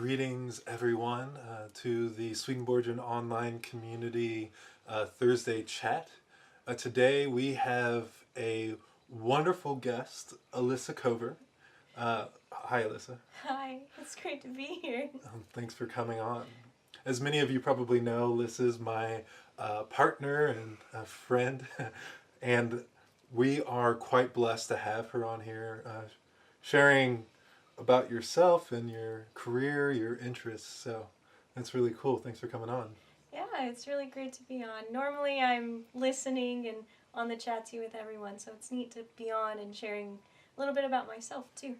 Greetings, everyone, to the Swedenborgian online community Thursday chat. Today we have a wonderful guest, Alyssa Cover. Hi, Alyssa. Hi, it's great to be here. Thanks for coming on. As many of you probably know, Alyssa is my partner and friend, and we are quite blessed to have her on here sharing about yourself and your career, your interests. So that's really cool. Thanks for coming on. Yeah, it's really great to be on. Normally I'm listening and on the chatty with everyone, so it's neat to be on and sharing a little bit about myself too.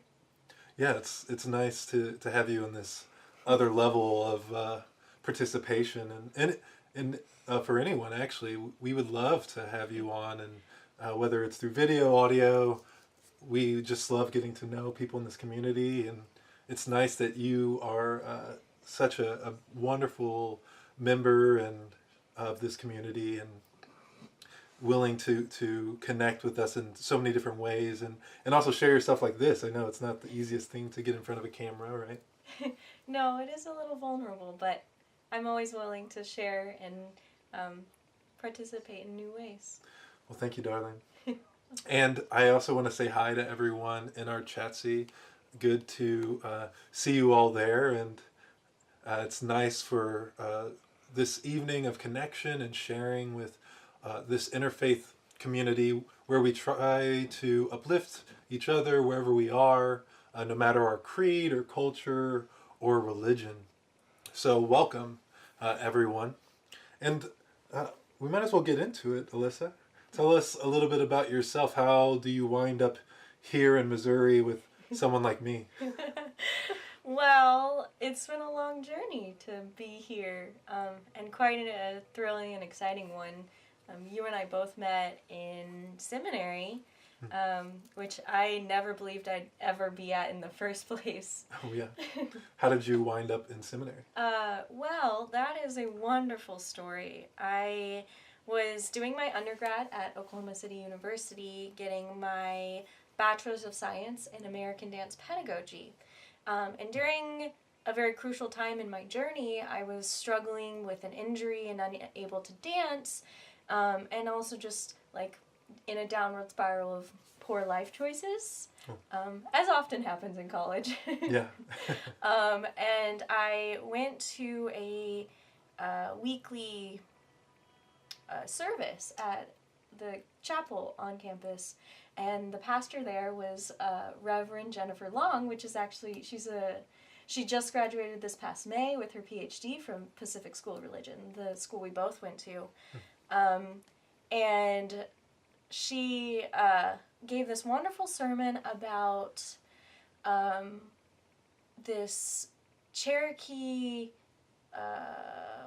Yeah, it's nice to have you in this other level of participation, and for anyone actually, we would love to have you on, and whether it's through video, audio, we just love getting to know people in this community, and it's nice that you are such a wonderful member and of this community and willing to connect with us in so many different ways, and also share your stuff like this. I know it's not the easiest thing to get in front of a camera, right? No, it is a little vulnerable, but I'm always willing to share and participate in new ways. Well, thank you, darling. And I also want to say hi to everyone in our Chatsy. Good to see you all there, and it's nice for this evening of connection and sharing with this interfaith community where we try to uplift each other wherever we are, no matter our creed or culture or religion. So welcome, everyone. And we might as well get into it, Alyssa. Tell us a little bit about yourself. How do you wind up here in Missouri with someone like me? Well, it's been a long journey to be here, and quite a thrilling and exciting one. You and I both met in seminary, which I never believed I'd ever be at in the first place. Oh, yeah. How did you wind up in seminary? Well, that is a wonderful story. I was doing my undergrad at Oklahoma City University, getting my Bachelor's of Science in American Dance Pedagogy. And during a very crucial time in my journey, I was struggling with an injury and unable to dance, and also just like in a downward spiral of poor life choices, as often happens in college. Yeah. And I went to a weekly service at the chapel on campus, and the pastor there was Reverend Jennifer Long, which is actually, she just graduated this past May with her PhD from Pacific School of Religion, the school we both went to. And she gave this wonderful sermon about this Cherokee,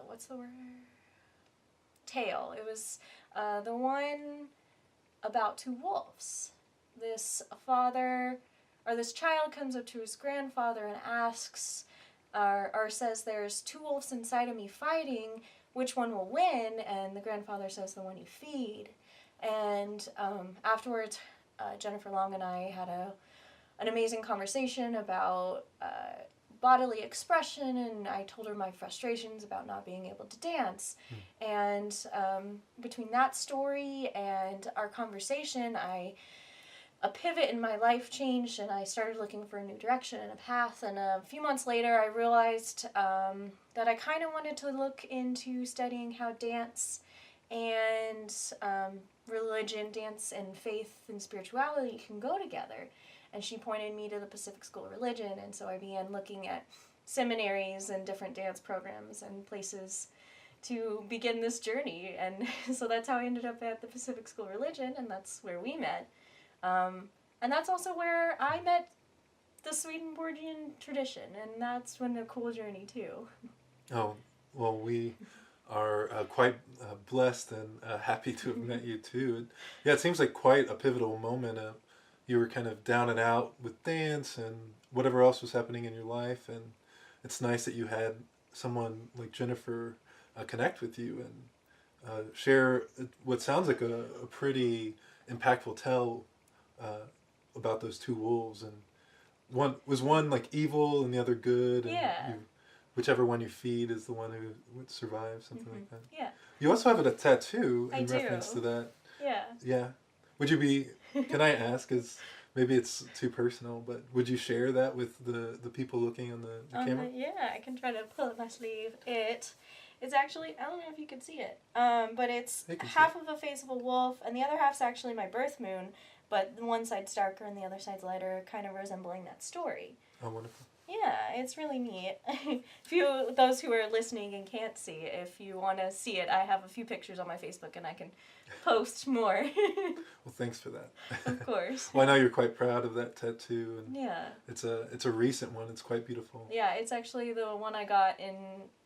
what's the word? Tale. It was the one about two wolves. This father, or this child comes up to his grandfather and asks, or says, there's two wolves inside of me fighting, which one will win? And the grandfather says, the one you feed. And afterwards, Jennifer Long and I had an amazing conversation about bodily expression, and I told her my frustrations about not being able to dance. And between that story and our conversation, a pivot in my life changed, and I started looking for a new direction and a path. And a few months later, I realized that I kind of wanted to look into studying how dance and religion, dance and faith and spirituality can go together. And she pointed me to the Pacific School of Religion, and so I began looking at seminaries and different dance programs and places to begin this journey. And so that's how I ended up at the Pacific School of Religion, and that's where we met. And that's also where I met the Swedenborgian tradition, and that's been a cool journey too. Oh, well, we are quite blessed and happy to have met you too. Yeah, it seems like quite a pivotal moment. You were kind of down and out with dance and whatever else was happening in your life, and it's nice that you had someone like Jennifer connect with you and share what sounds like a pretty impactful tale about those two wolves. And one like evil and the other good, and Yeah. whichever one you feed is the one who would survive, something like that. Yeah. You also have a tattoo I in do. reference to that. Yeah. Yeah. Would you be? Can I ask? Is maybe it's too personal, but would you share that with the people looking on the camera? Yeah, I can try to pull up my sleeve. It's actually, I don't know if you can see it, but it's half of a face of a wolf, and the other half's actually my birth moon, but one side's darker and the other side's lighter, kind of resembling that story. Oh, wonderful. Yeah, it's really neat. Those who are listening and can't see, if you want to see it, I have a few pictures on my Facebook and I can post more. Well, thanks for that. Of course. Well, I know you're quite proud of that tattoo, and yeah, it's a recent one. It's quite beautiful. yeah, it's actually the one I got in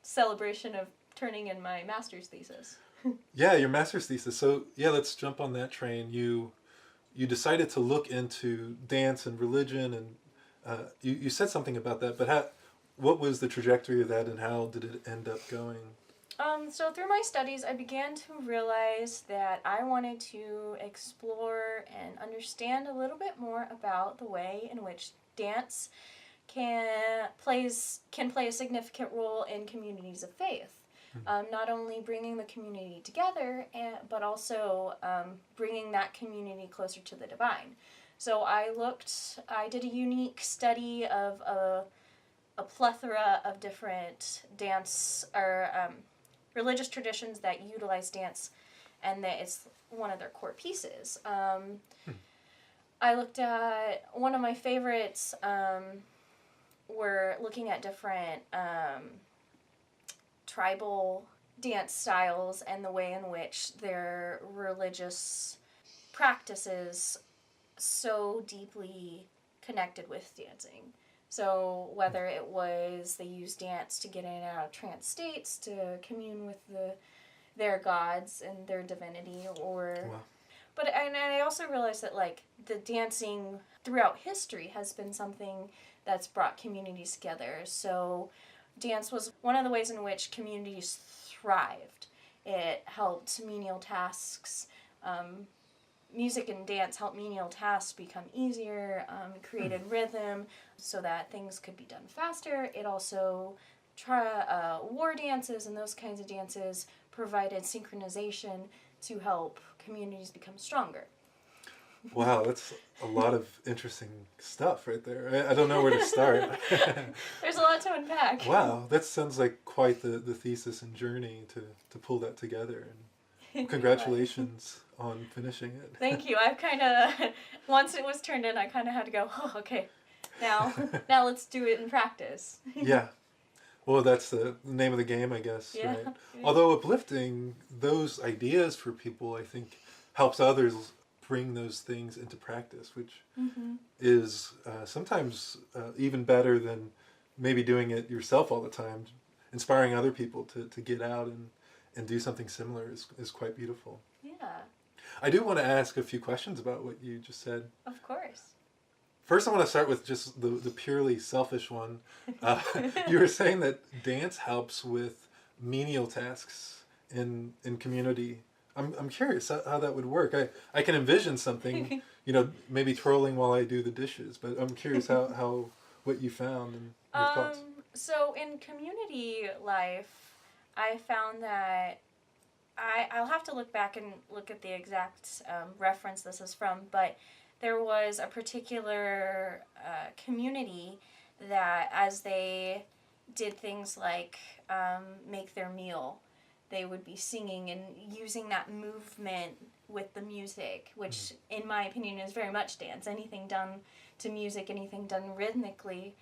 celebration of turning in my master's thesis. Yeah, your master's thesis. So yeah, let's jump on that train. You decided to look into dance and religion, and you said something about that. But what was the trajectory of that, and how did it end up going? So through my studies, I began to realize that I wanted to explore and understand a little bit more about the way in which dance can play a significant role in communities of faith. Not only bringing the community together, but also bringing that community closer to the divine. So I did a unique study of a plethora of different dance or religious traditions that utilize dance, and that it's one of their core pieces. I looked at, one of my favorites were looking at different tribal dance styles and the way in which their religious practices so deeply connected with dancing. So whether it was they used dance to get in and out of trance states, to commune with their gods and their divinity, or... Wow. But and I also realized that like the dancing throughout history has been something that's brought communities together. So dance was one of the ways in which communities thrived. It helped menial tasks. Music and dance helped menial tasks become easier, created rhythm so that things could be done faster. It also, war dances and those kinds of dances provided synchronization to help communities become stronger. Wow, that's a lot of interesting stuff right there. I don't know where to start. There's a lot to unpack. Wow, that sounds like quite the thesis and journey to pull that together. And congratulations on finishing it. Thank you. I've kind of, once it was turned in, I kind of had to go, oh, okay, now let's do it in practice. Yeah. Well, that's the name of the game, I guess, Yeah. right? Although uplifting those ideas for people, I think, helps others bring those things into practice, which is sometimes even better than maybe doing it yourself all the time. Inspiring other people to get out and do something similar is quite beautiful. Yeah, I do want to ask a few questions about what you just said. of course. First, I want to start with just the purely selfish one. You were saying that dance helps with menial tasks in community. I'm curious how that would work. I can envision something, maybe twirling while I do the dishes, but I'm curious how what you found and your thoughts. So in community life, I found that I'll have to look back and look at the exact reference this is from, but there was a particular community that as they did things like make their meal, they would be singing and using that movement with the music, which in my opinion is very much dance. Anything done to music, anything done rhythmically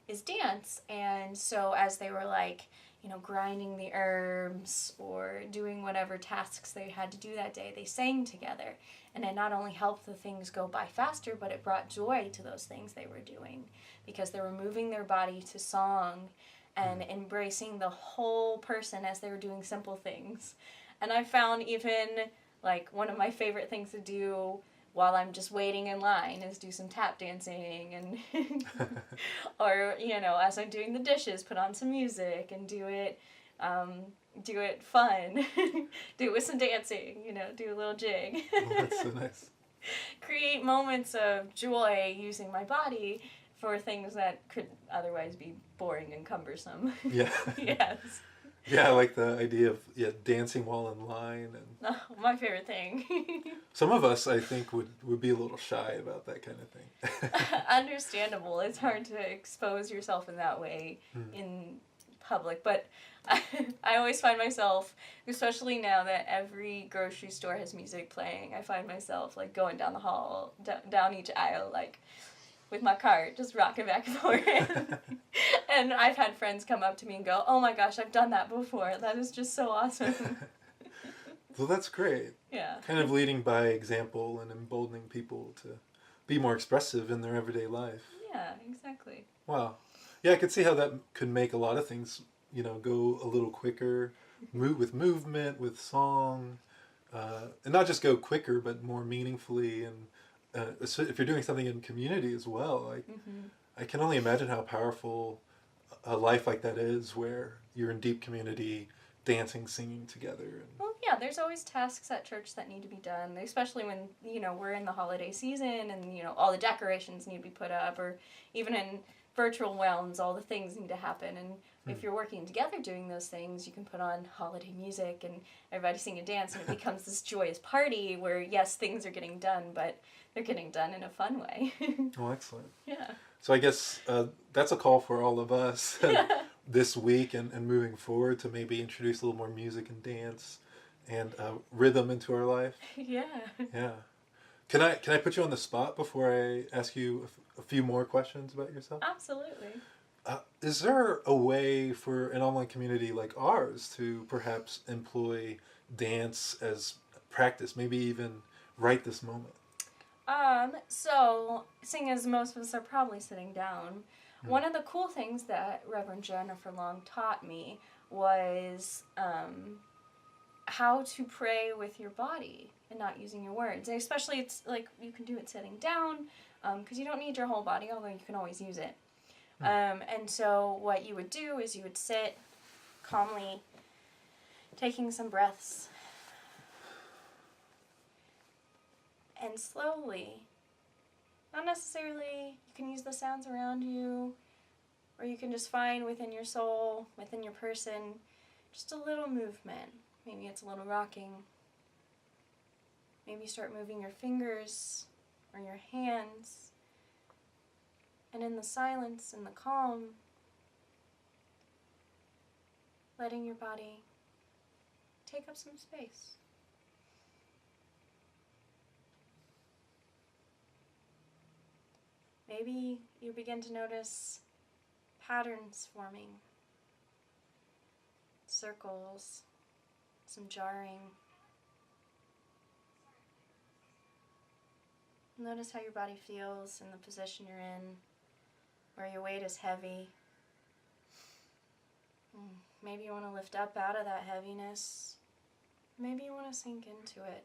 is dance. And so as they were like, grinding the herbs or doing whatever tasks they had to do that day, they sang together. And it not only helped the things go by faster, but it brought joy to those things they were doing because they were moving their body to song and embracing the whole person as they were doing simple things. And I found even, like, one of my favorite things to do while I'm just waiting in line is do some tap dancing and or as I'm doing the dishes, put on some music and do it fun. Do it with some dancing, do a little jig. Oh, that's so nice. Create moments of joy using my body for things that could otherwise be boring and cumbersome. Yeah. Yes. Yeah, I like the idea of dancing while in line, and Oh, my favorite thing. some of us, I think, would be a little shy about that kind of thing. Understandable. It's hard to expose yourself in that way in public, but I always find myself, especially now that every grocery store has music playing, I find myself like going down the hall, down each aisle, like with my cart, just rocking back and forth. And I've had friends come up to me and go, "Oh my gosh, I've done that before. That is just so awesome." Well, that's great. Yeah. Kind of leading by example and emboldening people to be more expressive in their everyday life. Yeah, exactly. Wow. Yeah, I could see how that could make a lot of things, go a little quicker, with movement, with song, and not just go quicker, but more meaningfully. And if you're doing something in community as well, I can only imagine how powerful a life like that is, where you're in deep community, dancing, singing together. And Well, yeah, there's always tasks at church that need to be done, especially when, we're in the holiday season and, all the decorations need to be put up, or even in virtual realms, all the things need to happen. And if you're working together doing those things, you can put on holiday music and everybody sing and dance, and it becomes this joyous party where, yes, things are getting done, but they're getting done in a fun way. Oh, excellent. Yeah. So I guess that's a call for all of us this week and moving forward to maybe introduce a little more music and dance and rhythm into our life. Yeah. Yeah. Can I put you on the spot before I ask you a few more questions about yourself? Absolutely. Is there a way for an online community like ours to perhaps employ dance as practice, maybe even right this moment? So, seeing as most of us are probably sitting down, one of the cool things that Reverend Jennifer Long taught me was how to pray with your body and not using your words. And especially, it's like you can do it sitting down, because you don't need your whole body, although you can always use it. And so what you would do is you would sit calmly, taking some breaths, and slowly, not necessarily, you can use the sounds around you, or you can just find within your soul, within your person, just a little movement. Maybe it's a little rocking. Maybe start moving your fingers or your hands. And in the silence, in the calm, letting your body take up some space. Maybe you begin to notice patterns forming, circles, some jarring. Notice how your body feels in the position you're in, where your weight is heavy. Maybe you want to lift up out of that heaviness. Maybe you want to sink into it.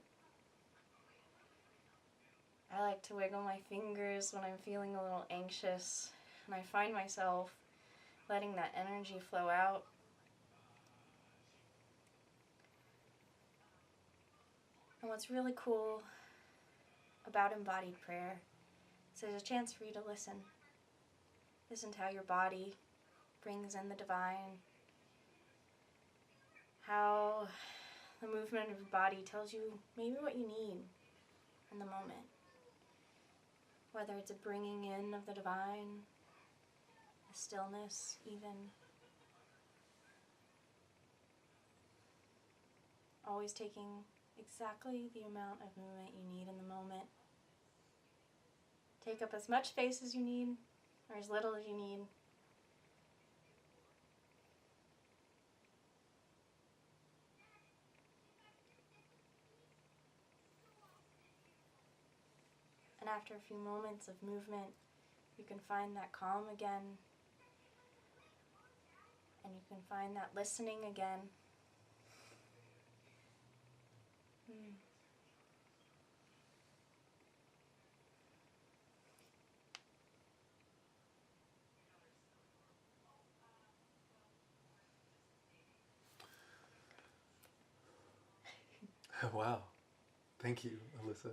I like to wiggle my fingers when I'm feeling a little anxious, and I find myself letting that energy flow out. And what's really cool about embodied prayer is there's a chance for you to listen. Listen to how your body brings in the divine, how the movement of your body tells you maybe what you need in the moment. Whether it's a bringing in of the divine, a stillness even. Always taking exactly the amount of movement you need in the moment. Take up as much space as you need, or as little as you need. And after a few moments of movement, you can find that calm again, and you can find that listening again. Wow. Thank you, Alyssa.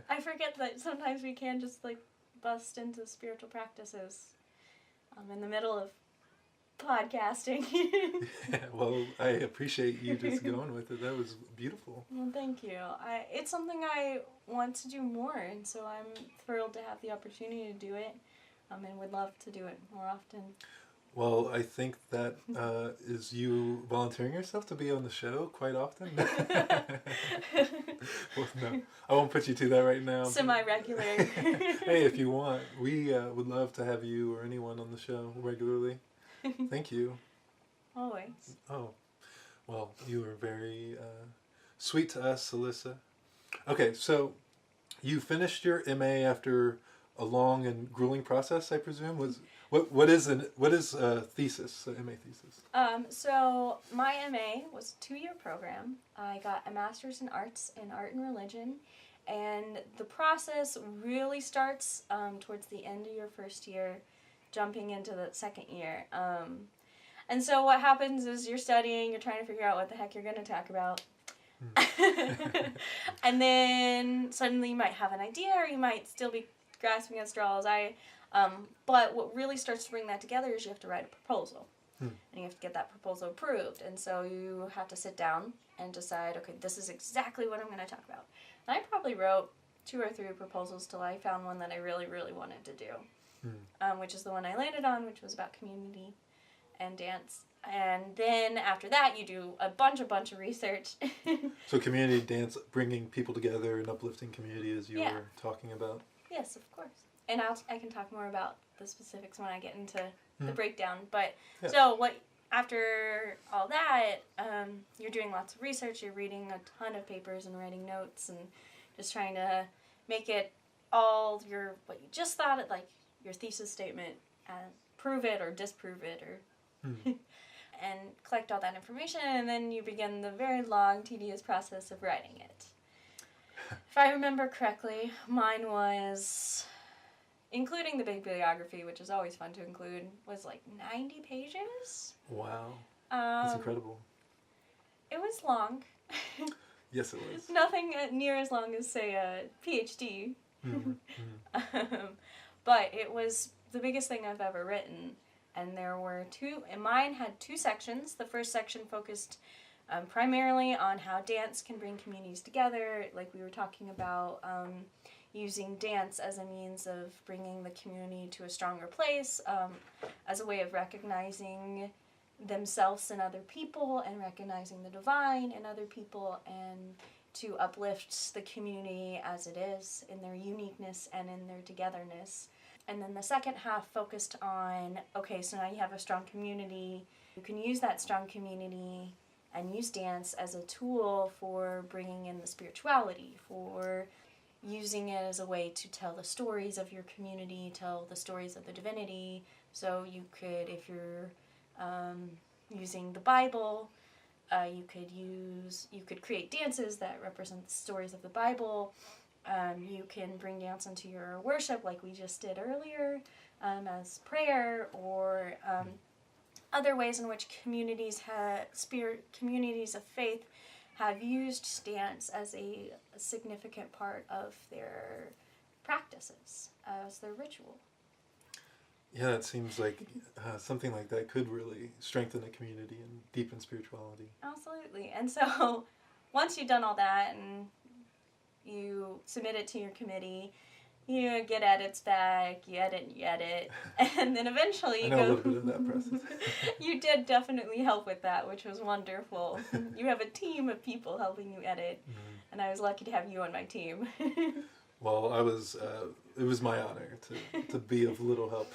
I forget that sometimes we can just bust into spiritual practices in the middle of podcasting. Well, I appreciate you just going with it. That was beautiful. Well, thank you. It's something I want to do more, and so I'm thrilled to have the opportunity to do it, and would love to do it more often. Well, I think that is you volunteering yourself to be on the show quite often. Well, no, I won't put you to that right now. Semi-regular. Hey, if you want, we would love to have you or anyone on the show regularly. Thank you. Always. Oh, well, you were very sweet to us, Alyssa. Okay, so you finished your MA after a long and grueling process, I presume. What is a thesis, an MA thesis? So my MA was a 2-year program. I got a master's in arts and art and religion, and the process really starts towards the end of your first year, jumping into the second year. And so what happens is you're studying, you're trying to figure out what the heck you're going to talk about. And then suddenly you might have an idea, or you might still be grasping at straws. But what really starts to bring that together is you have to write a proposal. And you have to get that proposal approved. And so you have to sit down and decide, okay, this is exactly what I'm going to talk about. And I probably wrote 2 or 3 proposals till I found one that I really, really wanted to do. Which is the one I landed on, which was about community and dance. And then after that, you do a bunch of research. So community dance, bringing people together and uplifting community, as you were talking about. Yes, of course. And I can talk more about the specifics when I get into the breakdown. But so after all that, you're doing lots of research. You're reading a ton of papers and writing notes and just trying to make it all what you just thought it, like your thesis statement, prove it or disprove it, or and collect all that information, and then you begin the very long, tedious process of writing it. If I remember correctly, mine was, including the big bibliography, which is always fun to include, was like 90 pages. Wow. That's incredible. It was long. Yes, it was. Nothing near as long as, say, a PhD. But it was the biggest thing I've ever written. And there were 2, and mine had 2 sections. The first section focused primarily on how dance can bring communities together, like we were talking about, using dance as a means of bringing the community to a stronger place, as a way of recognizing themselves in other people and recognizing the divine in other people, and to uplift the community as it is in their uniqueness and in their togetherness. And then the second half focused on, okay, so now you have a strong community. You can use that strong community and use dance as a tool for bringing in the spirituality, for using it as a way to tell the stories of your community, tell the stories of the divinity. So you could, if you're using the Bible, you could create dances that represent the stories of the Bible. You can bring dance into your worship, like we just did earlier, as prayer, or other ways in which communities of faith have used dance as a significant part of their practices, as their ritual. Yeah, it seems like something like that could really strengthen a community and deepen spirituality. Absolutely. And so once you've done all that and you submit it to your committee, you get edits back, you edit, and then eventually you I know a little bit of that process. You did definitely help with that, which was wonderful. You have a team of people helping you edit, and I was lucky to have you on my team. Well, it was my honor to be of little help.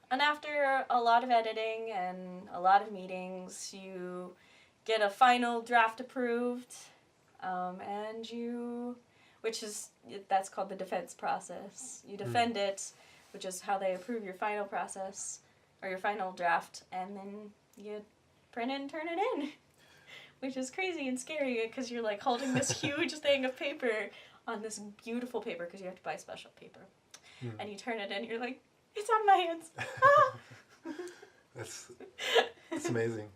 And after a lot of editing and a lot of meetings, you get a final draft approved, that's called the defense process. You defend it, which is how they approve your final process, or your final draft, and then you print it and turn it in, which is crazy and scary, because you're like holding this huge thing of paper on this beautiful paper, because you have to buy special paper. And you turn it in, you're like, it's on my hands. Ah! That's amazing.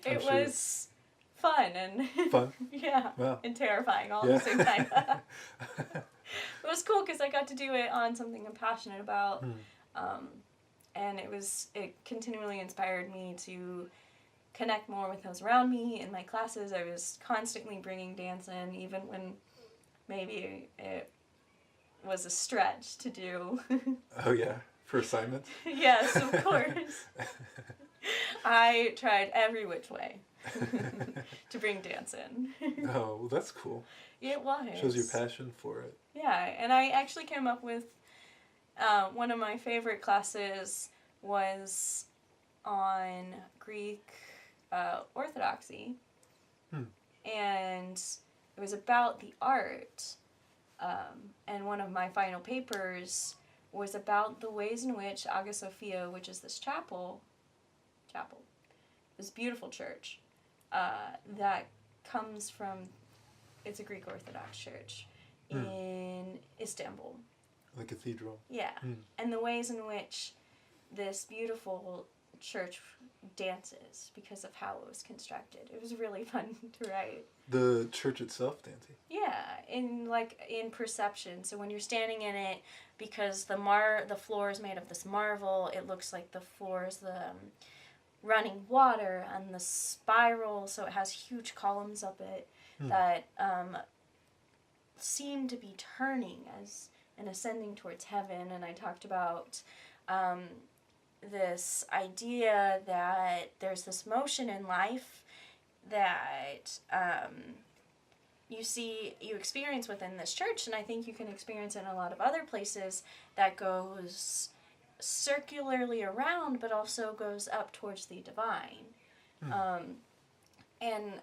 It was fun and fun. yeah, wow. and terrifying all at the same time. It was cool because I got to do it on something I'm passionate about. And it continually inspired me to connect more with those around me. In my classes, I was constantly bringing dance in, even when maybe it was a stretch to do. Oh yeah, for assignments? Yes, of course. I tried every which way to bring dance in. Oh, well, that's cool. It was. Shows your passion for it. Yeah, and I actually came up with one of my favorite classes was on Greek orthodoxy. And it was about the art. And one of my final papers was about the ways in which Hagia Sophia, which is this chapel, this beautiful church, that comes from, it's a Greek Orthodox church in Istanbul. The cathedral. Yeah. And the ways in which this beautiful church dances because of how it was constructed. It was really fun to write. The church itself dancing? Yeah, in perception. So when you're standing in it, because the floor is made of this marble, it looks like the floor is the running water and the spiral, so it has huge columns up it that seem to be turning and ascending towards heaven. And I talked about this idea that there's this motion in life that you experience within this church, and I think you can experience in a lot of other places, that goes circularly around but also goes up towards the divine. And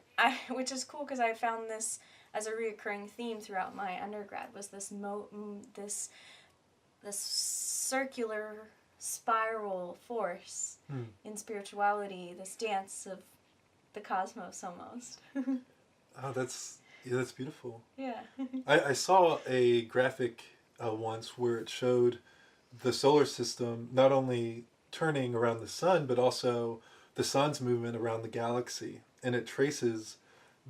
which is cool because I found this as a reoccurring theme throughout my undergrad, was this circular spiral force in spirituality, this dance of the cosmos almost. Oh, that's beautiful. Yeah. I saw a graphic once where it showed the solar system not only turning around the sun, but also the sun's movement around the galaxy, and it traces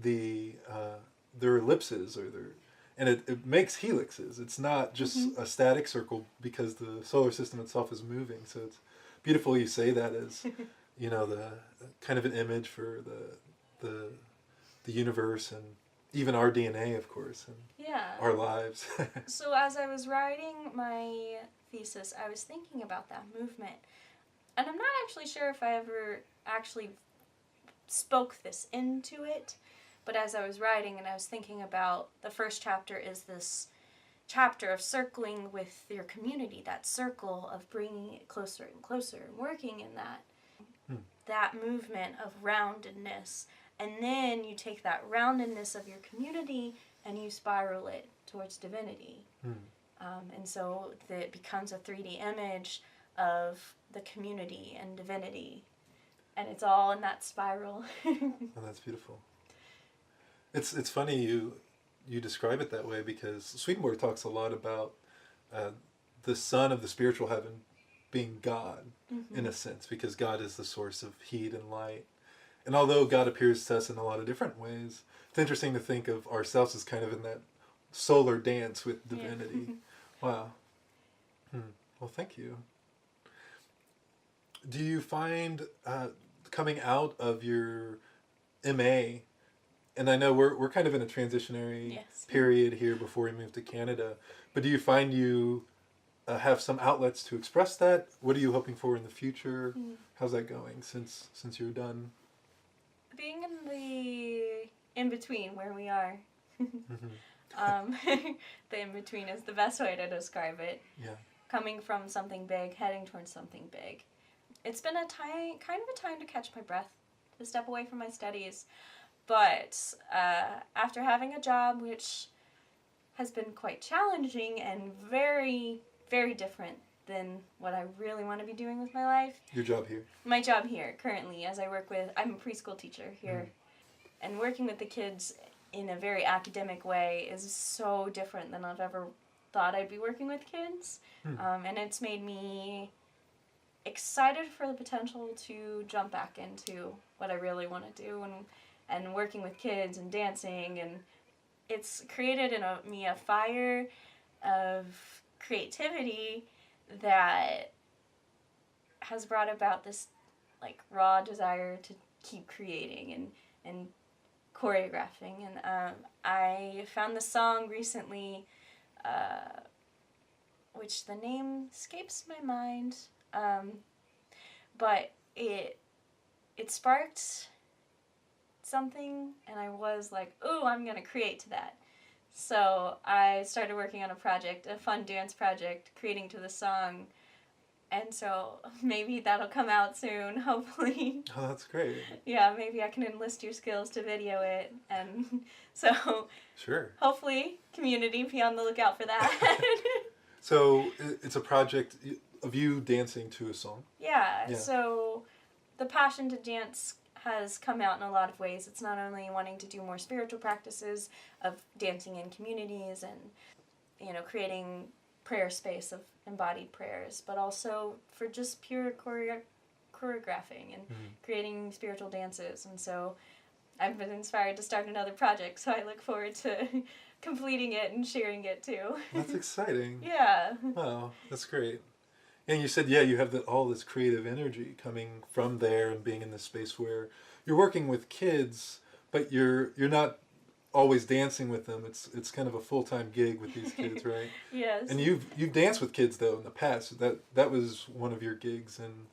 their ellipses and it makes helixes. It's not just a static circle because the solar system itself is moving. So it's beautiful you say that as, the kind of an image for the universe and even our DNA, of course, and our lives. So as I was writing my thesis, I was thinking about that movement. And I'm not actually sure if I ever actually spoke this into it, but as I was writing and I was thinking about, the first chapter is this chapter of circling with your community, that circle of bringing it closer and closer and working in that movement of roundedness. And then you take that roundedness of your community and you spiral it towards divinity. And so it becomes a 3D image of the community and divinity. And it's all in that spiral. Oh, that's beautiful. It's funny you describe it that way, because Swedenborg talks a lot about the sun of the spiritual heaven being God, in a sense, because God is the source of heat and light. And although God appears to us in a lot of different ways, it's interesting to think of ourselves as kind of in that solar dance with divinity. Yeah. Wow. Well, thank you. Do you find coming out of your MA, and I know we're kind of in a transitionary period here before we move to Canada, but do you find you have some outlets to express that? What are you hoping for in the future? How's that going since you're done? Being in the in-between where we are. The in-between is the best way to describe it. Yeah. Coming from something big, heading towards something big. It's been kind of a time to catch my breath, to step away from my studies. But after having a job which has been quite challenging and very, very different than what I really want to be doing with my life. Your job here? My job here, currently, as I'm a preschool teacher here. And working with the kids in a very academic way is so different than I've ever thought I'd be working with kids. And it's made me excited for the potential to jump back into what I really want to do, and working with kids and dancing, and it's created in me a fire of creativity that has brought about this like raw desire to keep creating and choreographing. And I found the song recently, which the name escapes my mind, but it sparked something, and I was like, ooh, I'm gonna create to that. So I started working on a fun dance project, creating to the song. And so maybe that'll come out soon, hopefully. Oh, that's great. Yeah, maybe I can enlist your skills to video it. And so Sure. hopefully, community, be on the lookout for that. So it's a project of you dancing to a song? Yeah, so the passion to dance has come out in a lot of ways. It's not only wanting to do more spiritual practices of dancing in communities and, you know, creating prayer space of embodied prayers, but also for just pure choreographing and creating spiritual dances. And so I've been inspired to start another project, so I look forward to completing it and sharing it too. That's exciting. Yeah. Wow, that's great. And you said, yeah, you have all this creative energy coming from there and being in this space where you're working with kids, but you're not always dancing with them. It's kind of a full-time gig with these kids, right? Yes. And you've danced with kids though in the past. That was one of your gigs in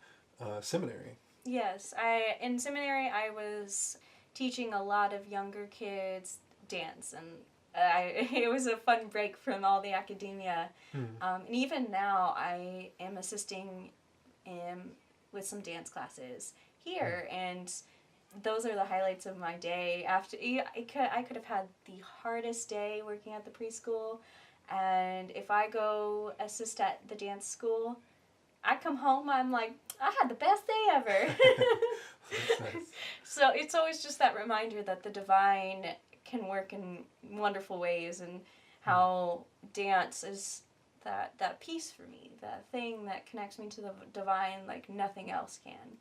seminary. Yes, in seminary I was teaching a lot of younger kids dance, and it was a fun break from all the academia. And even now I am assisting with some dance classes here, and those are the highlights of my day. After I could have had the hardest day working at the preschool, and if I go assist at the dance school, I come home, I'm like, I had the best day ever. Nice. So it's always just that reminder that the divine can work in wonderful ways, and how dance is that piece for me, that thing that connects me to the divine like nothing else can.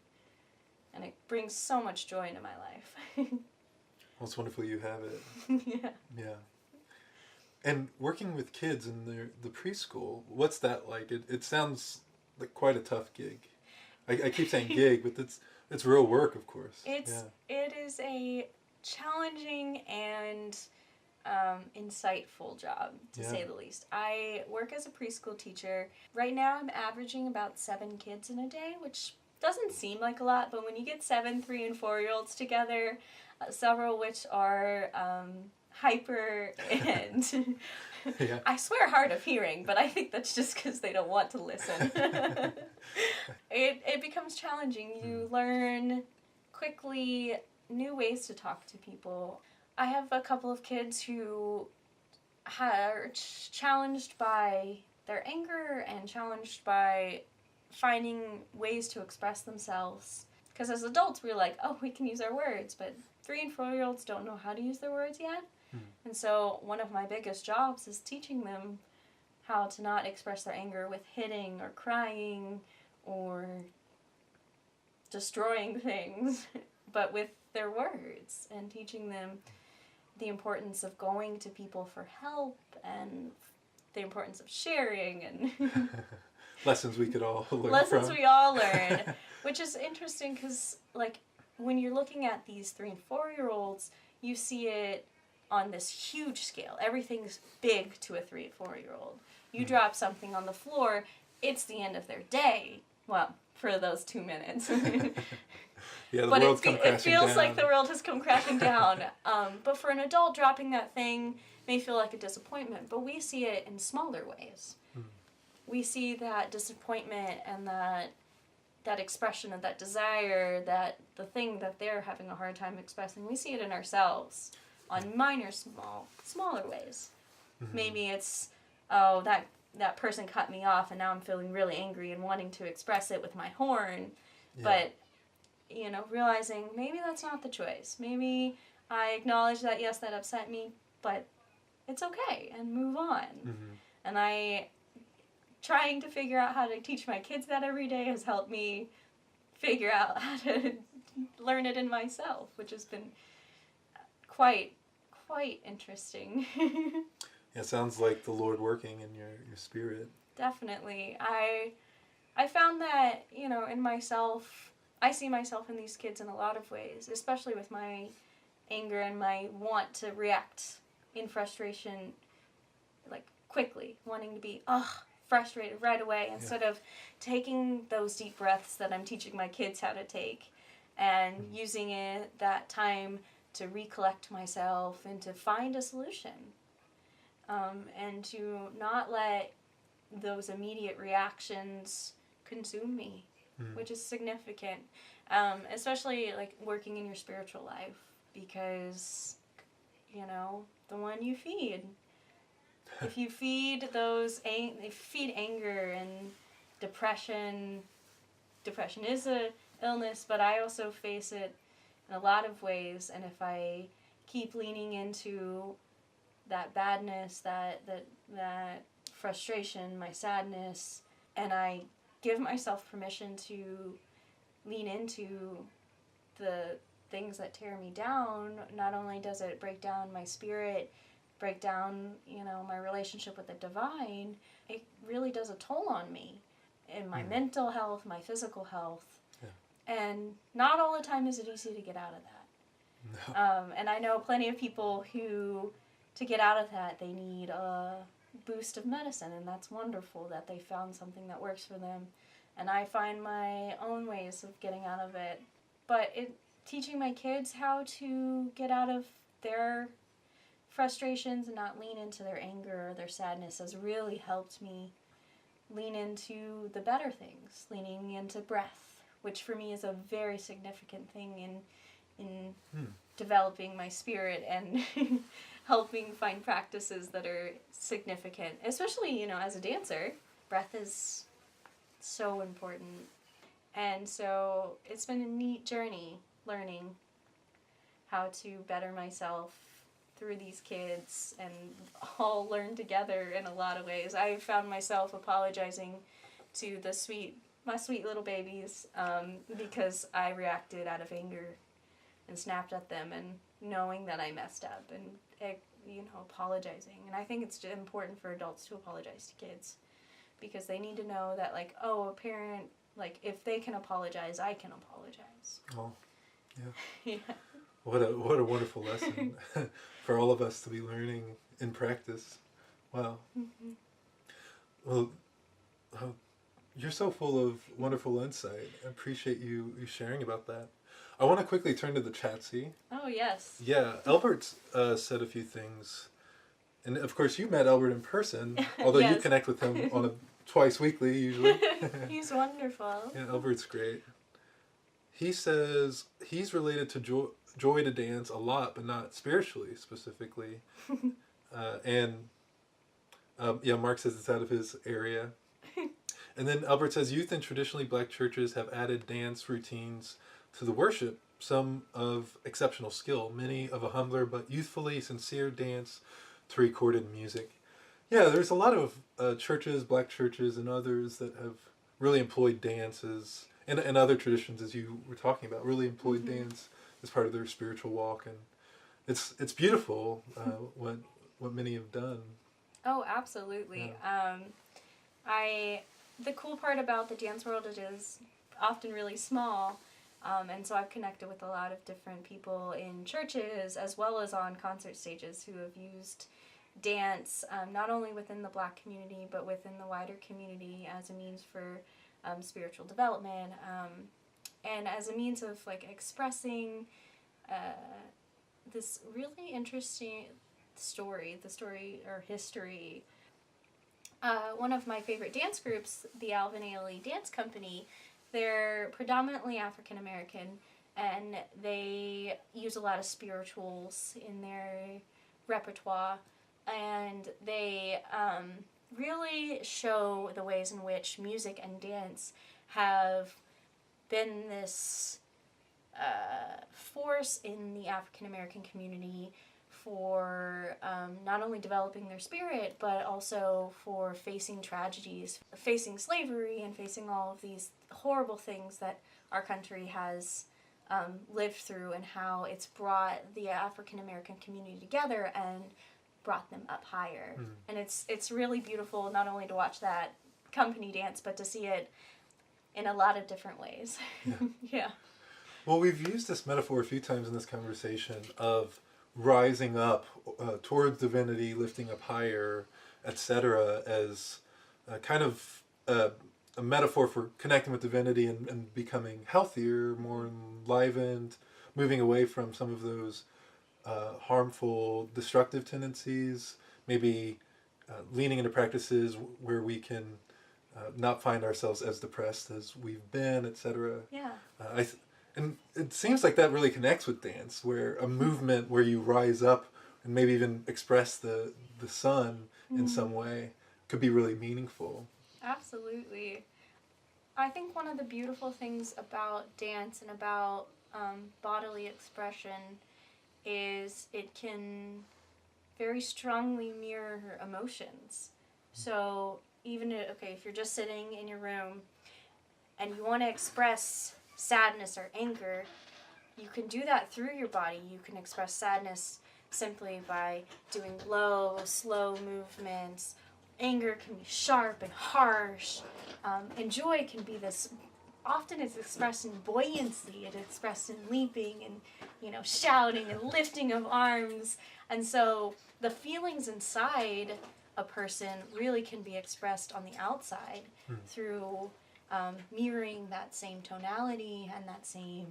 And it brings so much joy into my life. Well, it's wonderful you have it. Yeah. Yeah. And working with kids in the preschool, what's that like? It sounds like quite a tough gig. I keep saying gig, but it's real work, of course. It is a challenging and insightful job, to say the least. I work as a preschool teacher. Right now I'm averaging about 7 kids in a day, which doesn't seem like a lot, but when you get 7 3- and 4-year-olds together, several which are hyper and I swear hard of hearing, but I think that's just because they don't want to listen. It becomes challenging. You learn quickly new ways to talk to people. I have a couple of kids who are challenged by their anger and challenged by finding ways to express themselves. Because as adults, we're like, oh, we can use our words, but 3- and 4-year-olds don't know how to use their words yet. And so one of my biggest jobs is teaching them how to not express their anger with hitting or crying or destroying things, but with their words, and teaching them the importance of going to people for help and the importance of sharing and lessons we could all learn lessons from. we all learn, which is interesting because like when you're looking at these 3- and 4-year-olds, you see it on this huge scale. Everything's big to a 3- and 4-year-old. You drop something on the floor, it's the end of their day. Well, for those 2 minutes. Yeah, the but world's come crashing it feels down. like the world has come crashing down. But for an adult, dropping that thing may feel like a disappointment, but we see it in smaller ways. We see that disappointment and that expression of that desire, that the thing that they're having a hard time expressing, we see it in ourselves on smaller ways. Maybe it's, oh, that person cut me off and now I'm feeling really angry and wanting to express it with my horn. Yeah. But, you know, realizing maybe that's not the choice. Maybe I acknowledge that, yes, that upset me, but it's okay, and move on. And trying to figure out how to teach my kids that every day has helped me figure out how to learn it in myself, which has been quite interesting. It sounds like the Lord working in your spirit. Definitely. I found that, in myself, I see myself in these kids in a lot of ways, especially with my anger and my want to react in frustration, like quickly, wanting to be, frustrated right away, instead of taking those deep breaths that I'm teaching my kids how to take and using that time to recollect myself and to find a solution. And to not let those immediate reactions consume me, which is significant, especially like working in your spiritual life, because the one you feed. If you feed anger and depression is a illness, but I also face it in a lot of ways, and if I keep leaning into that badness, that frustration, my sadness, and I give myself permission to lean into the things that tear me down, not only does it break down my spirit, break down, my relationship with the divine, it really does a toll on me in my mental health, my physical health. Yeah. And not all the time is it easy to get out of that. No. And I know plenty of people who, to get out of that, they need a boost of medicine, and that's wonderful that they found something that works for them. And I find my own ways of getting out of it. But teaching my kids how to get out of their frustrations and not lean into their anger or their sadness has really helped me lean into the better things, leaning into breath, which for me is a very significant thing in developing my spirit and helping find practices that are significant, especially, as a dancer. Breath is so important. And so it's been a neat journey learning how to better myself through these kids and all learn together in a lot of ways. I found myself apologizing to my sweet little babies because I reacted out of anger and snapped at them, and knowing that I messed up and apologizing. And I think it's important for adults to apologize to kids, because they need to know that, like, a parent, like, if they can apologize, I can apologize. Oh, yeah. Yeah. What a wonderful lesson for all of us to be learning in practice. Wow. Mm-hmm. Well, you're so full of wonderful insight. I appreciate you sharing about that. I want to quickly turn to the chat-see. Oh, yes. Yeah, Albert's said a few things. And, of course, you met Albert in person, although yes. You connect with him on twice weekly, usually. He's wonderful. Yeah, Albert's great. He says he's related to joy to dance a lot, but not spiritually, specifically. Mark says it's out of his area. And then Albert says youth in traditionally black churches have added dance routines to the worship, some of exceptional skill, many of a humbler but youthfully sincere dance to recorded music. Yeah, there's a lot of churches, black churches, and others that have really employed dances, and other traditions, as you were talking about, really employed dance as part of their spiritual walk, and it's beautiful what many have done. Oh, absolutely. Yeah. The cool part about the dance world, it is often really small. And so I've connected with a lot of different people in churches as well as on concert stages who have used dance, not only within the black community, but within the wider community as a means for spiritual development, and as a means of expressing this really interesting story or history. One of my favorite dance groups, the Alvin Ailey Dance Company, they're predominantly African American, and they use a lot of spirituals in their repertoire, and they really show the ways in which music and dance have been this force in the African American community for not only developing their spirit, but also for facing tragedies, facing slavery, and facing all of these horrible things that our country has lived through, and how it's brought the African American community together and brought them up higher. And it's really beautiful not only to watch that company dance, but to see it in a lot of different ways. Yeah. Well, we've used this metaphor a few times in this conversation of rising up towards divinity, lifting up higher, etc., as kind of a metaphor for connecting with divinity and becoming healthier, more enlivened, moving away from some of those harmful, destructive tendencies, maybe leaning into practices where we can not find ourselves as depressed as we've been, etc. Yeah. And it seems like that really connects with dance, where a movement where you rise up and maybe even express the sun in some way could be really meaningful. Absolutely. I think one of the beautiful things about dance and about bodily expression is it can very strongly mirror emotions. So even if you're just sitting in your room and you want to express sadness or anger, you can do that through your body. You can express sadness simply by doing low, slow movements. Anger can be sharp and harsh. And joy can be this, often it's expressed in buoyancy. It's expressed in leaping and, shouting and lifting of arms. And so the feelings inside a person really can be expressed on the outside through mirroring that same tonality and that same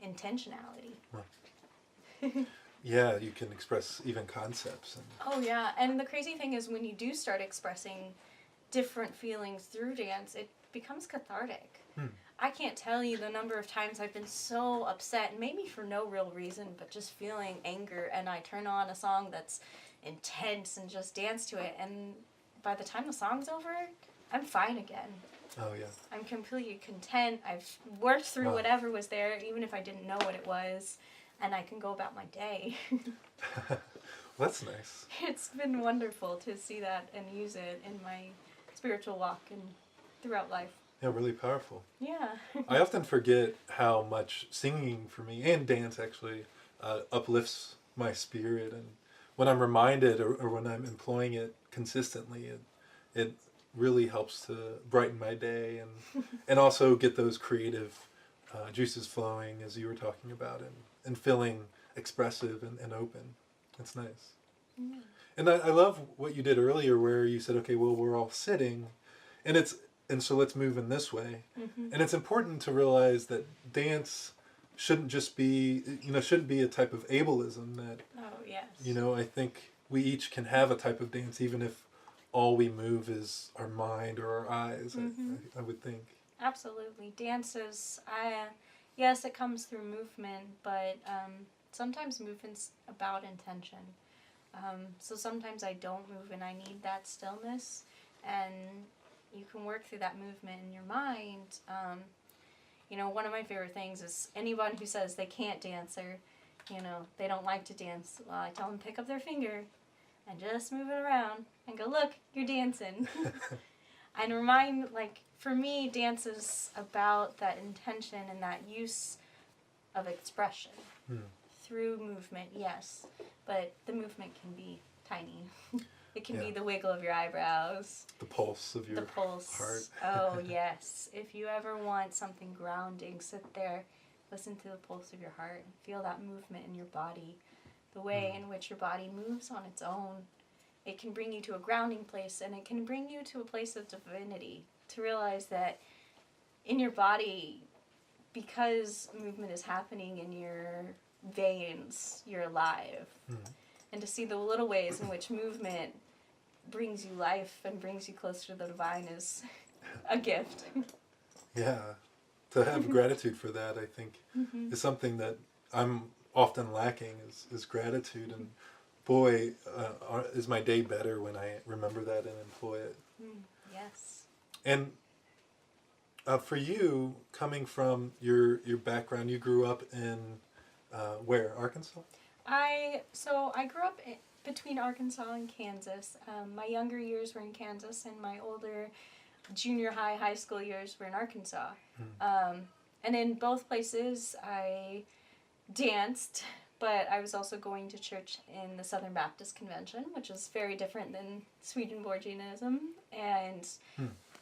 intentionality. Right. Yeah, you can express even concepts. Oh yeah, and the crazy thing is when you do start expressing different feelings through dance, it becomes cathartic. I can't tell you the number of times I've been so upset, maybe for no real reason, but just feeling anger, and I turn on a song that's intense and just dance to it, and by the time the song's over, I'm fine again. Oh yeah. I'm completely content. I've worked through whatever was there, even if I didn't know what it was, and I can go about my day. That's nice. It's been wonderful to see that and use it in my spiritual walk and throughout life. Yeah, really powerful. Yeah. I often forget how much singing for me, and dance actually, uplifts my spirit. And when I'm reminded or when I'm employing it consistently, it really helps to brighten my day and also get those creative juices flowing, as you were talking about, and feeling expressive and open. It's nice. Yeah. And I love what you did earlier where you said, okay, well, we're all sitting, and so let's move in this way. And it's important to realize that dance shouldn't just be, shouldn't be a type of ableism that, Oh, yes. I think we each can have a type of dance even if all we move is our mind or our eyes, I would think. Absolutely. Dance is, yes, it comes through movement, but sometimes movement's about intention. So sometimes I don't move and I need that stillness, and you can work through that movement in your mind. One of my favorite things is anyone who says they can't dance or, they don't like to dance, well, I tell them pick up their finger and just move it around and go, look, you're dancing. And remind, for me, dance is about that intention and that use of expression through movement, yes, but the movement can be tiny. It can be the wiggle of your eyebrows. The pulse of your heart. Oh, yes. If you ever want something grounding, sit there, listen to the pulse of your heart, and feel that movement in your body, the way in which your body moves on its own. It can bring you to a grounding place, and it can bring you to a place of divinity, to realize that in your body, because movement is happening in your veins, you're alive. And to see the little ways in which movement brings you life and brings you closer to the divine is a gift. Yeah. To have gratitude for that, I think, is something that I'm often lacking, is gratitude. And boy, is my day better when I remember that and employ it. Yes. And for you, coming from your background, you grew up in where? Arkansas? I grew up between Arkansas and Kansas. My younger years were in Kansas, and my older junior high school years were in Arkansas. And in both places, I danced, but I was also going to church in the Southern Baptist Convention, which is very different than Swedenborgianism. And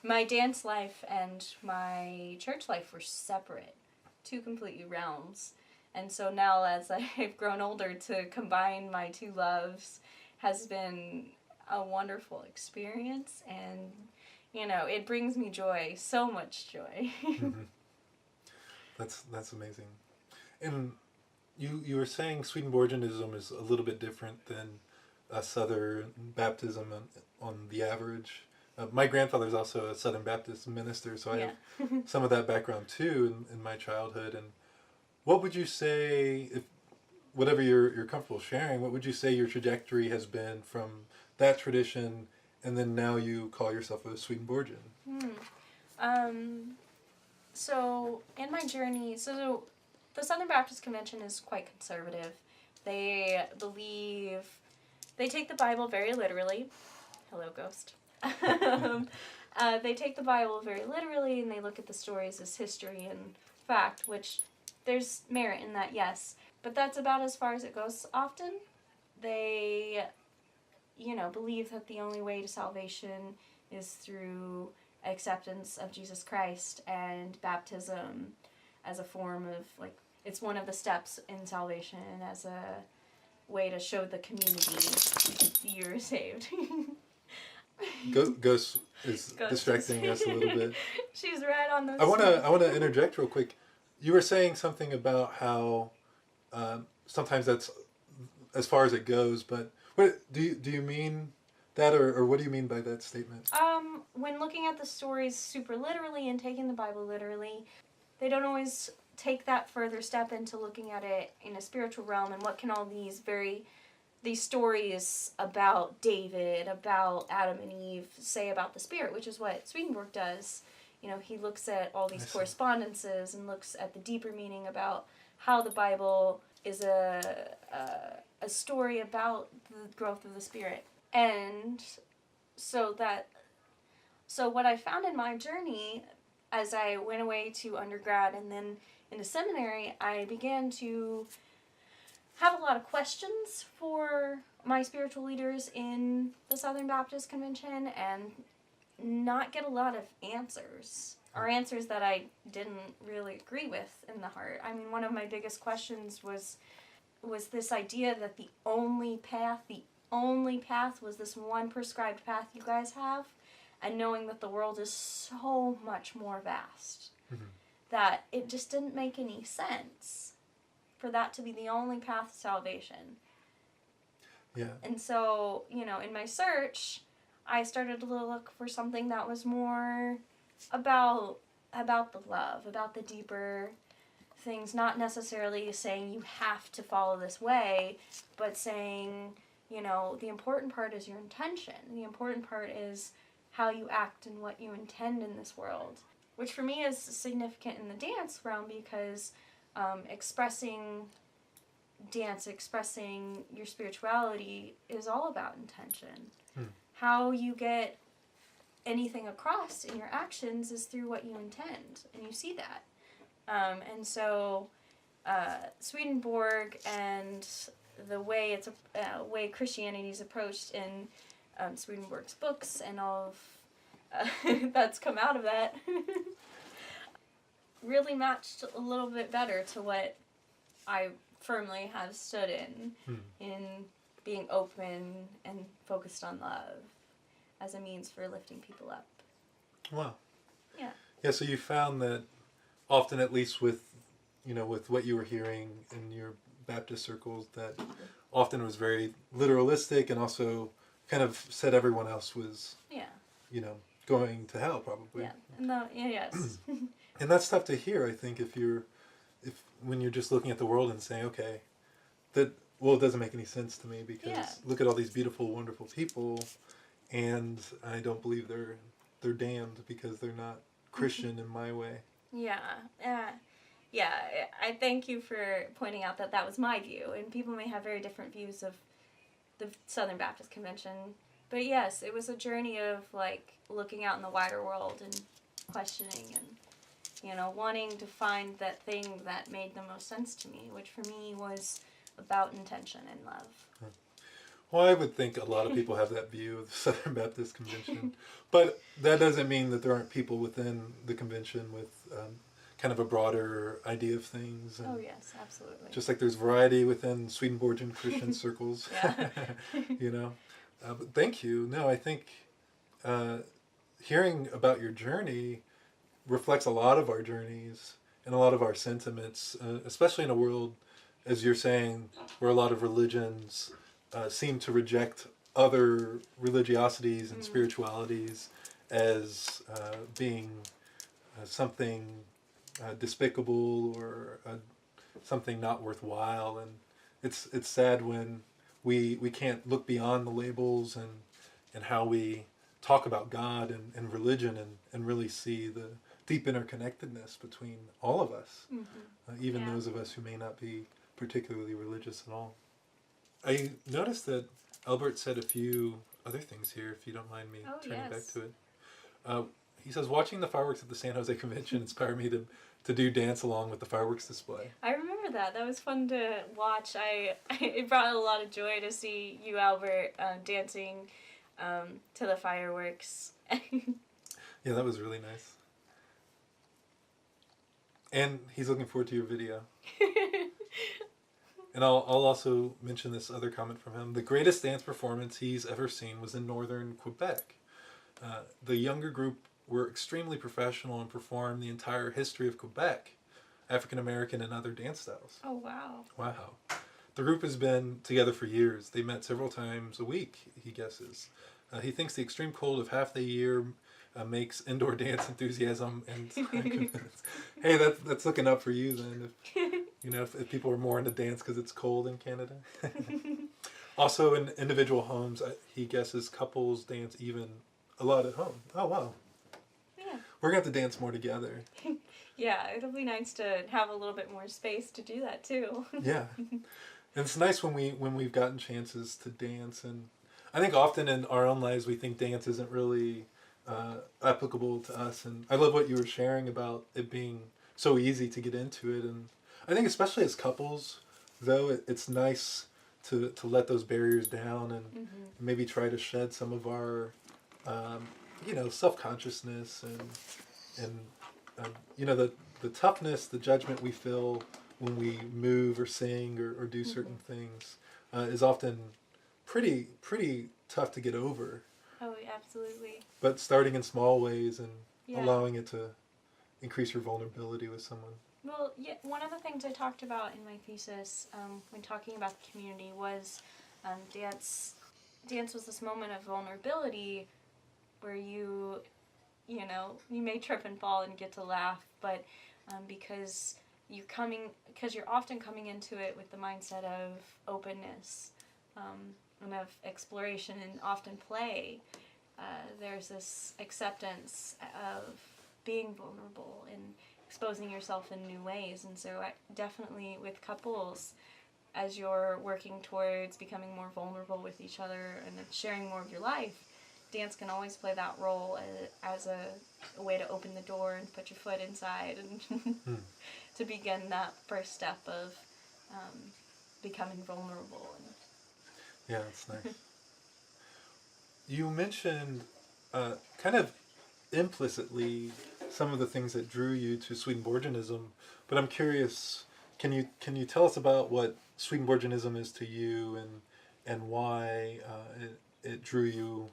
my dance life and my church life were separate, two completely realms. And so now, as I've grown older, to combine my two loves has been a wonderful experience. And, you know, it brings me joy, so much joy. Mm-hmm. That's amazing. And you were saying Swedenborgianism is a little bit different than Southern Baptism on the average. My grandfather's also a Southern Baptist minister, so I have some of that background too in my childhood. And what would you say, if whatever you're comfortable sharing, what would you say your trajectory has been from that tradition, and then now you call yourself a Swedenborgian? So in my journey, so the Southern Baptist Convention is quite conservative. They take the Bible very literally. Hello, ghost. They take the Bible very literally, and they look at the stories as history and fact, which there's merit in that, yes. But that's about as far as it goes often. They, believe that the only way to salvation is through acceptance of Jesus Christ, and baptism as a form of, it's one of the steps in salvation as a way to show the community you're saved. Ghost is distracting us a little bit. She's right on the. I want to interject real quick. You were saying something about how sometimes that's as far as it goes, but what do you mean that, or what do you mean by that statement? When looking at the stories super literally and taking the Bible literally, they don't always take that further step into looking at it in a spiritual realm, and what can all these stories about David, about Adam and Eve say about the Spirit, which is what Swedenborg does. He looks at all these correspondences and looks at the deeper meaning about how the Bible is a story about the growth of the Spirit. And so what I found in my journey as I went away to undergrad and then into seminary, I began to have a lot of questions for my spiritual leaders in the Southern Baptist Convention and not get a lot of answers, or answers that I didn't really agree with in the heart. I mean, one of my biggest questions was this idea that the only path was this one prescribed path you guys have, and knowing that the world is so much more vast, that it just didn't make any sense for that to be the only path to salvation. Yeah. And so, in my search, I started to look for something that was more about the love, about the deeper things, not necessarily saying you have to follow this way, but saying, the important part is your intention. The important part is how you act and what you intend in this world, which for me is significant in the dance realm because expressing your spirituality is all about intention. How you get anything across in your actions is through what you intend, and you see that. And so Swedenborg and the way way Christianity is approached in Swedenborg's books and all of that's come out of that really matched a little bit better to what I firmly have stood in being open and focused on love as a means for lifting people up. Wow. Yeah. Yeah, so you found that often, at least with what you were hearing in your Baptist circles, that often was very literalistic and also kind of said everyone else was, going to hell probably. Yeah. Yes. And that's tough to hear, I think, when you're just looking at the world and saying, okay, it doesn't make any sense to me because look at all these beautiful, wonderful people, and I don't believe they're damned because they're not Christian in my way. Yeah. I thank you for pointing out that was my view, and people may have very different views of the Southern Baptist Convention. But yes, it was a journey of looking out in the wider world and questioning and wanting to find that thing that made the most sense to me, which for me was about intention and love. Well, I would think a lot of people have that view of the Southern Baptist Convention, but that doesn't mean that there aren't people within the convention with kind of a broader idea of things. And Oh yes, absolutely. just like there's variety within Swedenborgian Christian circles, Yeah. you know. But thank you. No, I think hearing about your journey reflects a lot of our journeys and a lot of our sentiments, especially in a world, as you're saying, where a lot of religions seem to reject other religiosities and spiritualities as being something despicable or something not worthwhile. And it's sad when we can't look beyond the labels and how we talk about God and religion and really see the deep interconnectedness between all of us, even those of us who may not be particularly religious at all. I noticed that Albert said a few other things here, if you don't mind me turning back to it. He says, watching the fireworks at the San Jose Convention inspired me to do dance along with the fireworks display. I remember that. That was fun to watch. It brought a lot of joy to see you, Albert, dancing to the fireworks. Yeah, that was really nice. And he's looking forward to your video. And I'll also mention this other comment from him. The greatest dance performance he's ever seen was in northern Quebec. The younger group were extremely professional and performed the entire history of Quebec, African American and other dance styles. Oh, wow. Wow. The group has been together for years. They met several times a week, he guesses. He thinks the extreme cold of half the year makes indoor dance enthusiasm and hey, that's looking up for you then. If people are more into dance because it's cold in Canada. Also, in individual homes, he guesses couples dance even a lot at home. Oh wow. Yeah. We're gonna have to dance more together. Yeah, it'll be nice to have a little bit more space to do that too. Yeah, and it's nice when we've gotten chances to dance, and I think often in our own lives we think dance isn't really applicable to us. And I love what you were sharing about it being so easy to get into it, and I think especially as couples, though, it's nice to let those barriers down and maybe try to shed some of our self-consciousness and the toughness, the judgment we feel when we move or sing or do certain things is often pretty tough to get over. Oh, absolutely. But starting in small ways and allowing it to increase your vulnerability with someone. Well, yeah, one of the things I talked about in my thesis when talking about the community was dance. Dance was this moment of vulnerability where you may trip and fall and get to laugh, but because you're often coming into it with the mindset of openness and of exploration and often play, there's this acceptance of being vulnerable and exposing yourself in new ways. And so definitely with couples, as you're working towards becoming more vulnerable with each other and sharing more of your life, dance can always play that role as a way to open the door and put your foot inside and to begin that first step of becoming vulnerable. Yeah, that's nice. You mentioned kind of implicitly some of the things that drew you to Swedenborgianism, but I'm curious, can you tell us about what Swedenborgianism is to you and why it drew you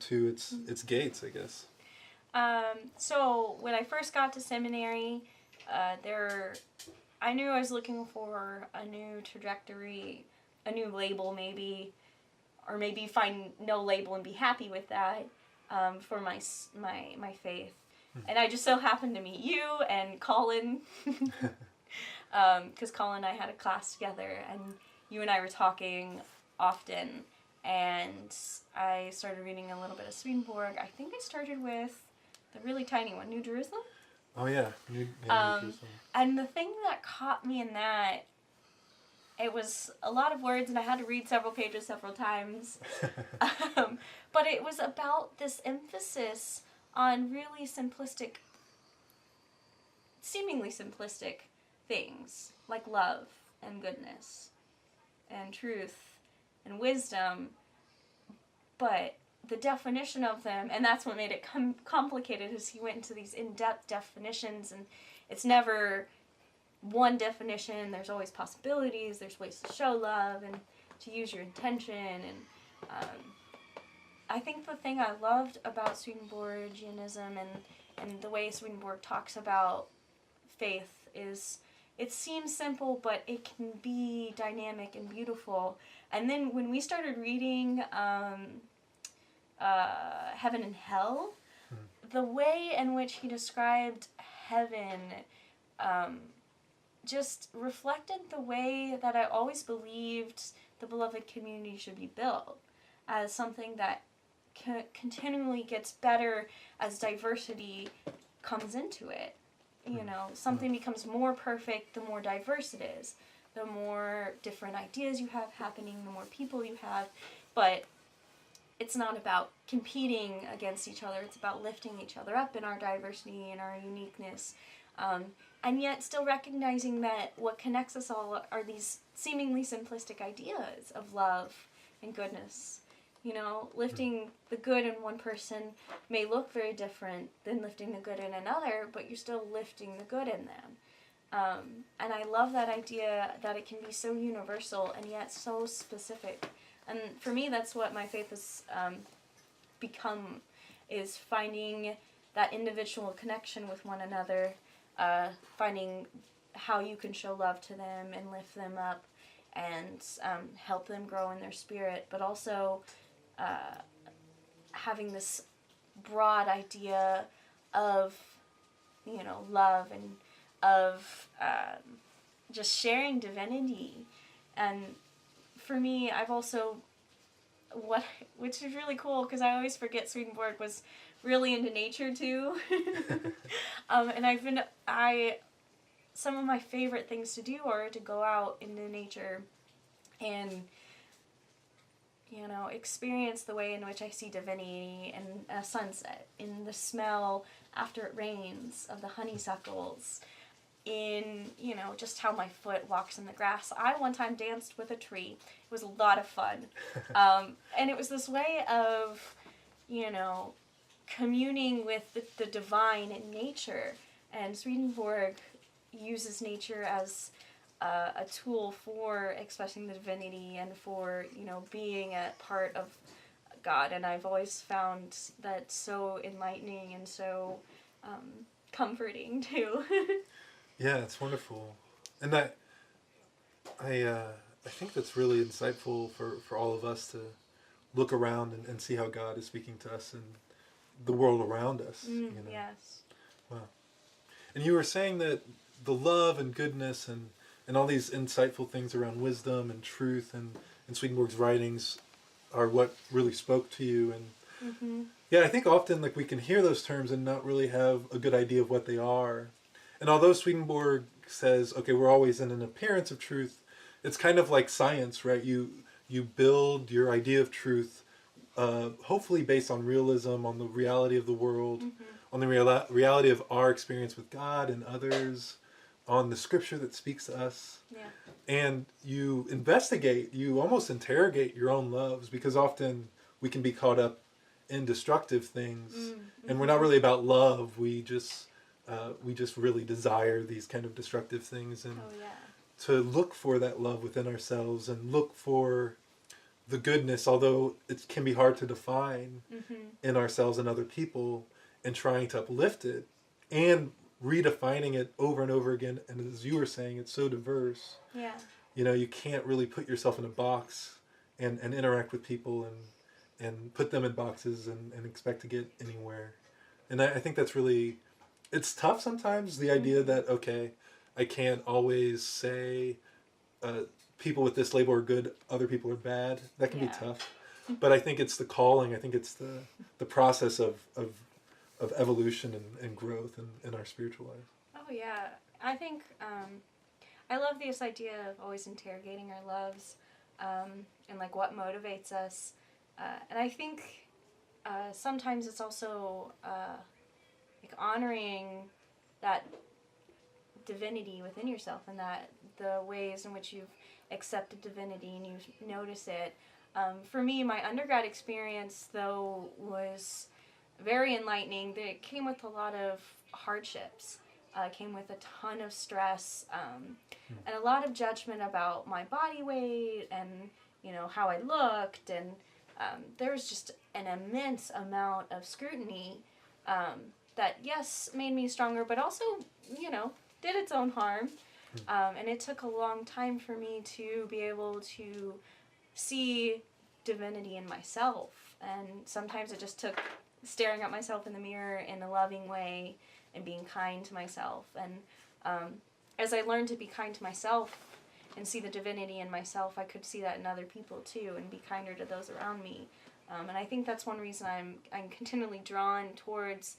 to its gates, I guess? So when I first got to seminary, I knew I was looking for a new trajectory, a new label maybe, or maybe find no label and be happy with that for my faith. And I just so happened to meet you and Colin, because Colin and I had a class together, and you and I were talking often, and I started reading a little bit of Swedenborg. I think I started with the really tiny one, New Jerusalem. Oh yeah, New Jerusalem. And the thing that caught me in that, it was a lot of words, and I had to read several pages several times. But it was about this emphasis on really simplistic, seemingly simplistic things, like love and goodness. and truth and wisdom, but the definition of them, and that's what made it complicated, is he went into these in-depth definitions, and it's never one definition. There's always possibilities, there's ways to show love and to use your intention, and I think the thing I loved about Swedenborgianism and the way Swedenborg talks about faith is it seems simple, but it can be dynamic and beautiful. And then when we started reading Heaven and Hell, the way in which he described heaven just reflected the way that I always believed the beloved community should be built, as something that continually gets better as diversity comes into it. You know, something becomes more perfect the more diverse it is, the more different ideas you have happening, the more people you have. But it's not about competing against each other. It's about lifting each other up in our diversity and our uniqueness. And yet still recognizing that what connects us all are these seemingly simplistic ideas of love and goodness. You know, lifting the good in one person may look very different than lifting the good in another, but you're still lifting the good in them. And I love that idea that it can be so universal and yet so specific. And for me, that's what my faith has become, is finding that individual connection with one another, finding how you can show love to them and lift them up and help them grow in their spirit, but also having this broad idea of, you know, love and of just sharing divinity. And for me, I've also, which is really cool, because I always forget Swedenborg was really into nature too. And some of my favorite things to do are to go out into nature and, you know, experience the way in which I see divinity in a sunset, in the smell after it rains of the honeysuckles, in, you know, just how my foot walks in the grass. I one time danced with a tree. It was a lot of fun. And it was this way of, you know, communing with the divine in nature. And Swedenborg uses nature as a tool for expressing the divinity and for, you know, being a part of God. And I've always found that so enlightening and so comforting too. Yeah, it's wonderful. And I think that's really insightful for all of us to look around and see how God is speaking to us and the world around us. You know? Yes. Wow. And you were saying that the love and goodness and all these insightful things around wisdom and truth and Swedenborg's writings are what really spoke to you. And yeah, I think often like we can hear those terms and not really have a good idea of what they are. And although Swedenborg says, okay, we're always in an appearance of truth, it's kind of like science, right? You build your idea of truth, hopefully based on realism, on the reality of the world, on the reality of our experience with God and others, on the scripture that speaks to us. Yeah. And you investigate, you almost interrogate your own loves, because often we can be caught up in destructive things, and we're not really about love. We just really desire these kind of destructive things, and to look for that love within ourselves and look for the goodness, although it can be hard to define in ourselves and other people, and trying to uplift it and redefining it over and over again. And as you were saying, it's so diverse. Yeah. You know, you can't really put yourself in a box and interact with people and put them in boxes and expect to get anywhere. And I think that's really, it's tough sometimes, the idea that, okay, I can't always say people with this label are good, other people are bad. That can be tough. But I think it's the calling. I think it's the process of evolution and growth in our spiritual life. Oh, yeah. I think I love this idea of always interrogating our loves and, like, what motivates us. And I think sometimes it's also like honoring that divinity within yourself and that the ways in which you've accepted divinity and you notice it. For me, my undergrad experience, though, was very enlightening. It came with a lot of hardships. It came with a ton of stress and a lot of judgment about my body weight and, how I looked. And there was just an immense amount of scrutiny that, yes, made me stronger, but also, did its own harm. And it took a long time for me to be able to see divinity in myself. And sometimes it just took staring at myself in the mirror in a loving way and being kind to myself. And as I learned to be kind to myself and see the divinity in myself, I could see that in other people too and be kinder to those around me. And I think that's one reason I'm continually drawn towards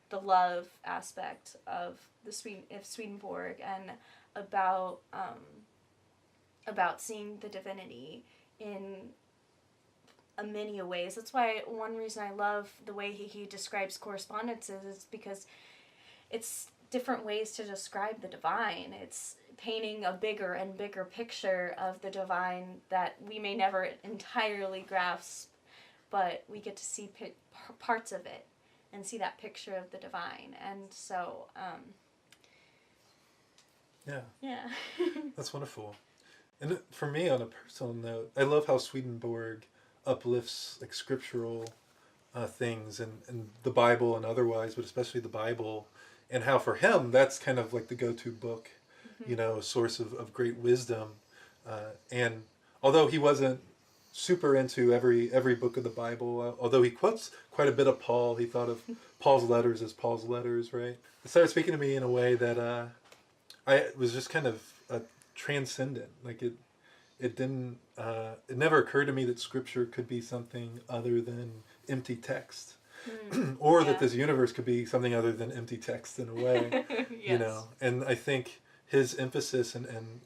the love aspect of Swedenborg and about seeing the divinity in many ways. That's why one reason I love the way he describes correspondences is because it's different ways to describe the divine. It's painting a bigger and bigger picture of the divine that we may never entirely grasp, but we get to see parts of it and see that picture of the divine. And so, yeah. That's wonderful. And for me, on a personal note, I love how Swedenborg uplifts like scriptural things and the Bible and otherwise, but especially the Bible, and how for him that's kind of like the go-to book, a source of great wisdom. And although he wasn't super into every book of the Bible, although he quotes quite a bit of Paul, he thought of Paul's letters as Paul's letters, right? It started speaking to me in a way that I was just kind of transcendent. Like it didn't, it never occurred to me that scripture could be something other than empty text. Or that this universe could be something other than empty text in a way. Yes. And I think his emphasis and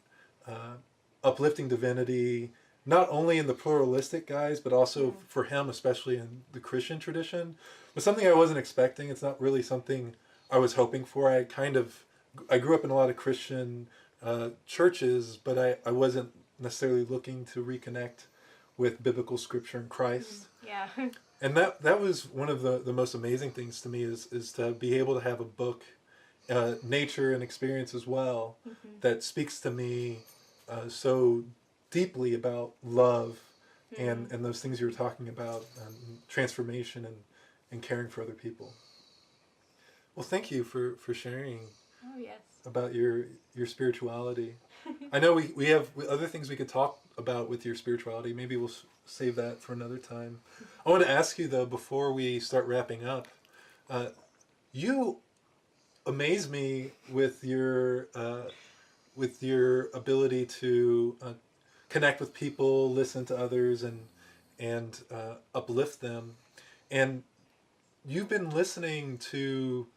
uplifting divinity, not only in the pluralistic guys, but also for him, especially in the Christian tradition, was something I wasn't expecting. It's not really something I was hoping for. I grew up in a lot of Christian churches, but I wasn't necessarily looking to reconnect with biblical scripture and Christ. Yeah. And that was one of the most amazing things to me is to be able to have a book, nature and experience as well, that speaks to me so deeply about love and those things you were talking about, transformation and caring for other people. Well, thank you for sharing about your spirituality. I know we have other things we could talk about with your spirituality. Maybe we'll save that for another time. I want to ask you, though, before we start wrapping up, you amaze me with your ability to connect with people, listen to others, and uplift them. And you've been listening to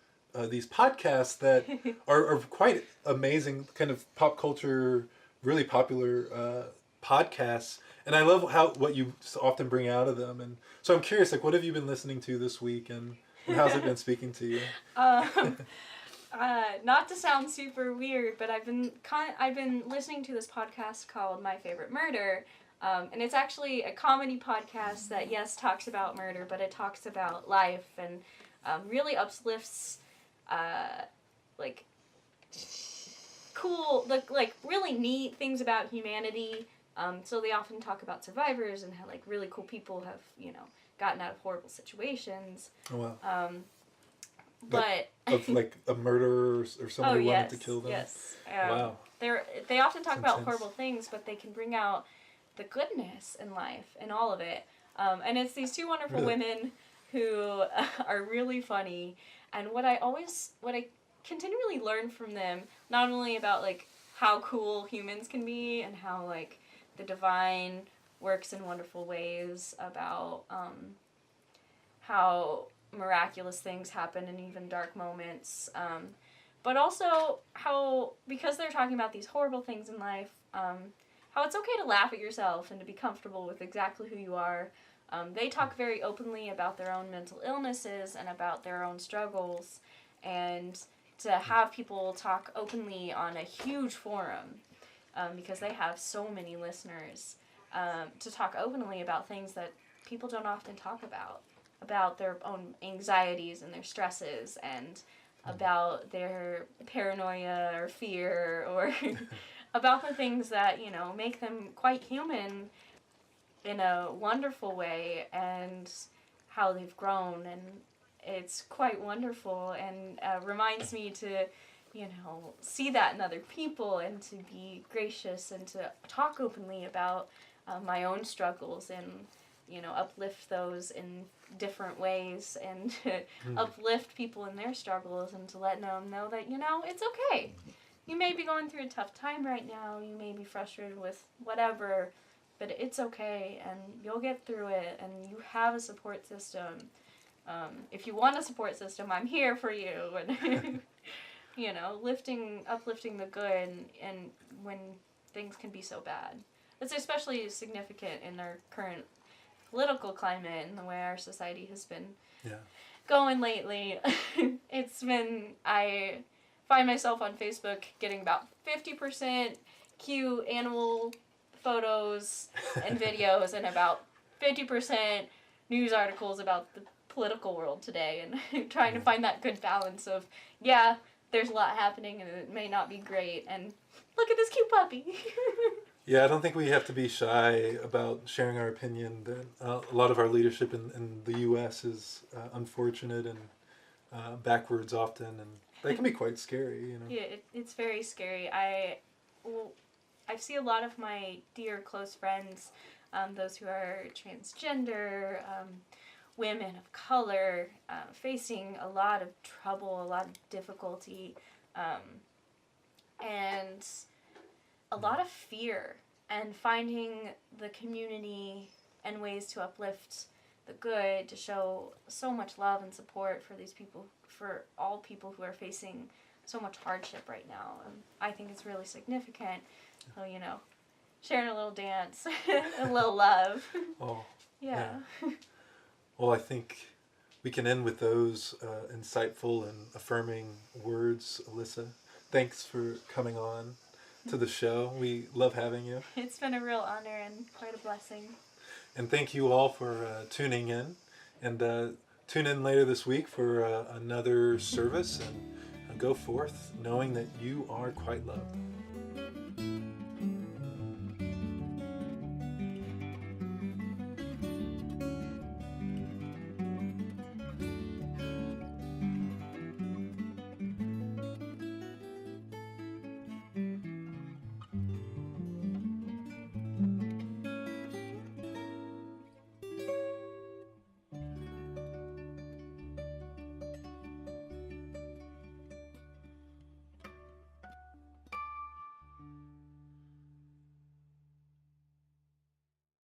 these podcasts that are quite amazing, kind of pop culture, really popular podcasts. And I love what you often bring out of them. And so I'm curious, like, what have you been listening to this week, and how's it been speaking to you? Not to sound super weird, but I've been listening to this podcast called My Favorite Murder, and it's actually a comedy podcast that talks about murder, but it talks about life and really uplifts like cool, like really neat things about humanity. So they often talk about survivors and how like really cool people have gotten out of horrible situations. Oh, wow. But of like a murderer or someone who wanted to kill them. Yes. Wow. They often talk about intense. horrible things, but they can bring out the goodness in life and all of it. And it's these two wonderful women who are really funny. And what I continually learn from them, not only about like how cool humans can be and how like the divine works in wonderful ways, about how miraculous things happen in even dark moments, but also how, because they're talking about these horrible things in life, how it's okay to laugh at yourself and to be comfortable with exactly who you are. They talk very openly about their own mental illnesses and about their own struggles, and to have people talk openly on a huge forum because they have so many listeners, to talk openly about things that people don't often talk about their own anxieties and their stresses, and about their paranoia or fear, or about the things that, you know, make them quite human in a wonderful way, and how they've grown. And it's quite wonderful, and reminds me to, you know, see that in other people, and to be gracious, and to talk openly about my own struggles, and, you know, uplift those in different ways, and to uplift people in their struggles, and to let them know that, you know, it's okay. You may be going through a tough time right now, you may be frustrated with whatever, but it's okay, and you'll get through it, and you have a support system. If you want a support system, I'm here for you, and you know, uplifting the good, and when things can be so bad. It's especially significant in our current political climate and the way our society has been going lately. I find myself on Facebook getting about 50% cute animal photos and videos, and about 50% news articles about the political world today, and trying to find that good balance of, yeah, there's a lot happening and it may not be great, and look at this cute puppy. Yeah, I don't think we have to be shy about sharing our opinion. A lot of our leadership in the U.S. is unfortunate and backwards often, and they can be quite scary, you know. Yeah, it's very scary. I see a lot of my dear close friends, those who are transgender, women of color, facing a lot of trouble, a lot of difficulty, and a lot of fear, and finding the community and ways to uplift the good, to show so much love and support for these people, for all people who are facing so much hardship right now. I think it's really significant. So, you know, sharing a little dance, a little love. Oh, yeah. Well, I think we can end with those insightful and affirming words, Alyssa. Thanks for coming on to the show. We love having you. It's been a real honor and quite a blessing. And thank you all for tuning in. And tune in later this week for another service. And go forth knowing that you are quite loved.